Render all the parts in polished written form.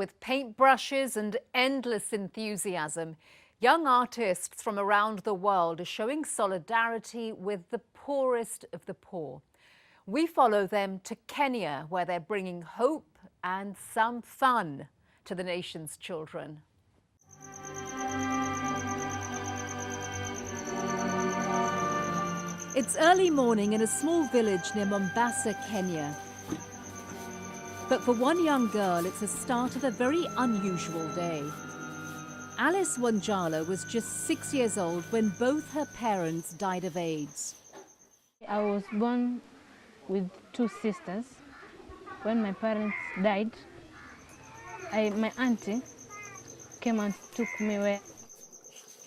With paintbrushes and endless enthusiasm, young artists from around the world are showing solidarity with the poorest of the poor. We follow them to Kenya, where they're bringing hope and some fun to the nation's children. It's early morning in a small village near Mombasa, Kenya. But for one young girl, it's the start of a very unusual day. Alice Wanjala was just 6 years old when both her parents died of AIDS. I was born with two sisters. When my parents died, my auntie came and took me away.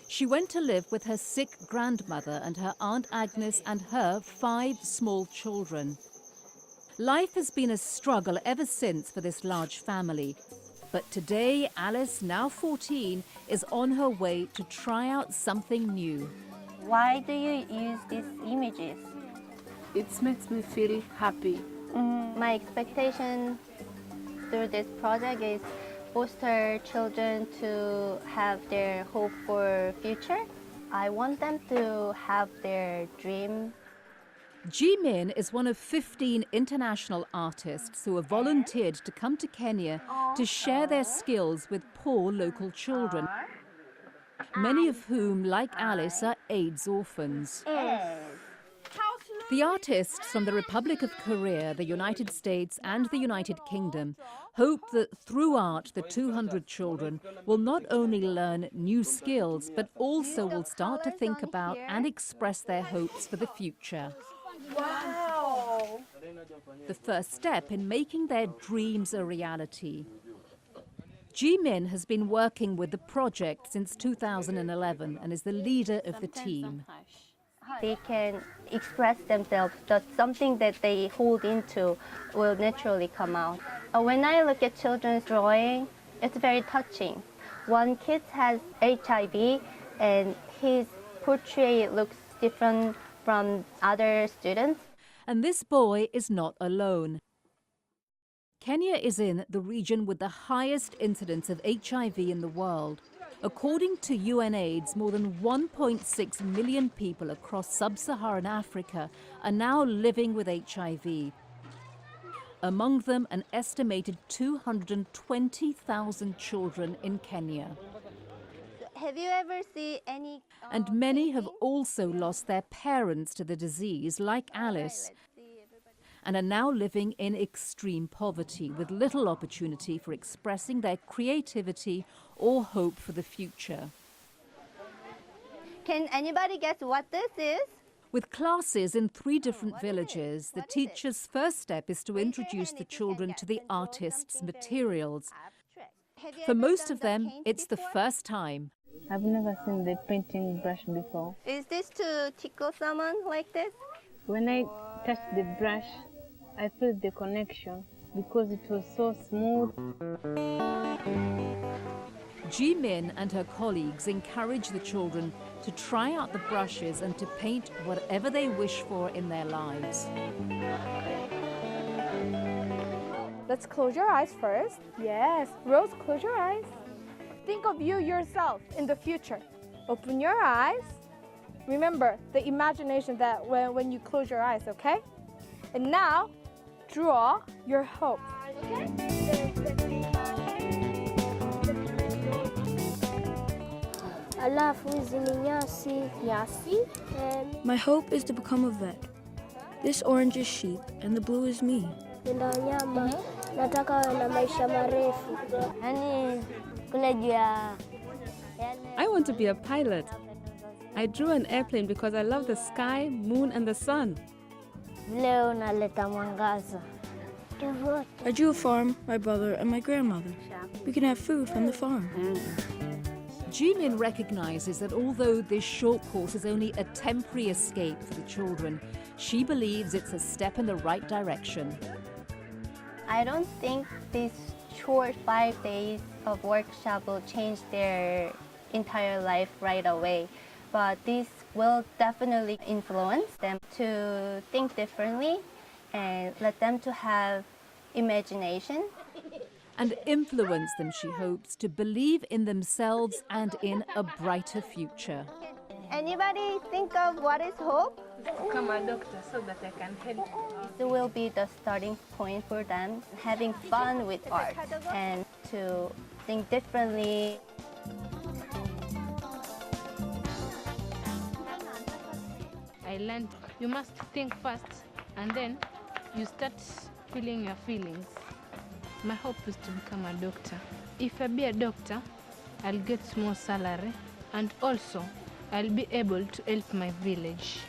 She went to live with her sick grandmother and her Aunt Agnes and her 5 small children. Life has been a struggle ever since for this large family. But today, Alice, now 14, is on her way to try out something new. Why do you use these images? It makes me feel happy. My expectation through this project is foster children to have their hope for future. I want them to have their dream. Jimin is one of 15 international artists who have volunteered to come to Kenya to share their skills with poor local children, many of whom, like Alice, are AIDS orphans. The artists from the Republic of Korea, the United States and the United Kingdom hope that through art the 200 children will not only learn new skills but also will start to think about and express their hopes for the future. Wow! The first step in making their dreams a reality. Jimin has been working with the project since 2011 and is the leader of the team. They can express themselves, that something that they hold into will naturally come out. When I look at children's drawing, it's very touching. One kid has HIV and his portrait looks different from other students. And this boy is not alone. Kenya is in the region with the highest incidence of HIV in the world. According to UNAIDS, more than 1.6 million people across sub-Saharan Africa are now living with HIV. Among them, an estimated 220,000 children in Kenya. Have you ever seen any... And many have also lost their parents to the disease, like Alice, and are now living in extreme poverty with little opportunity for expressing their creativity or hope for the future. Can anybody guess what this is? With classes in 3 different villages, the teacher's first step is to introduce the children to the artist's materials. For most of them, it's the first time. I've never seen the painting brush before. Is this to tickle someone like this? When I touched the brush, I felt the connection because it was so smooth. Jimin and her colleagues encourage the children to try out the brushes and to paint whatever they wish for in their lives. Let's close your eyes first. Yes, Rose, close your eyes. Think of you yourself in the future. Open your eyes. Remember the imagination that when you close your eyes, okay? And now, draw your hope. My hope is to become a vet. This orange is sheep and the blue is me. I want to be a pilot. I drew an airplane because I love the sky, moon, and the sun. I drew a farm, my brother, and my grandmother. We can have food from the farm. Jimin recognizes that although this short course is only a temporary escape for the children, she believes it's a step in the right direction. I don't think this short 5 days of workshop will change their entire life right away, but this will definitely influence them to think differently and let them to have imagination. and influence them, she hopes, to believe in themselves and in a brighter future. Anybody think of what is hope? Become a doctor so that I can help. This will be the starting point for them, having fun with art and to think differently. I learned you must think first and then you start feeling your feelings. My hope is to become a doctor. If I be a doctor, I'll get more salary and also I'll be able to help my village.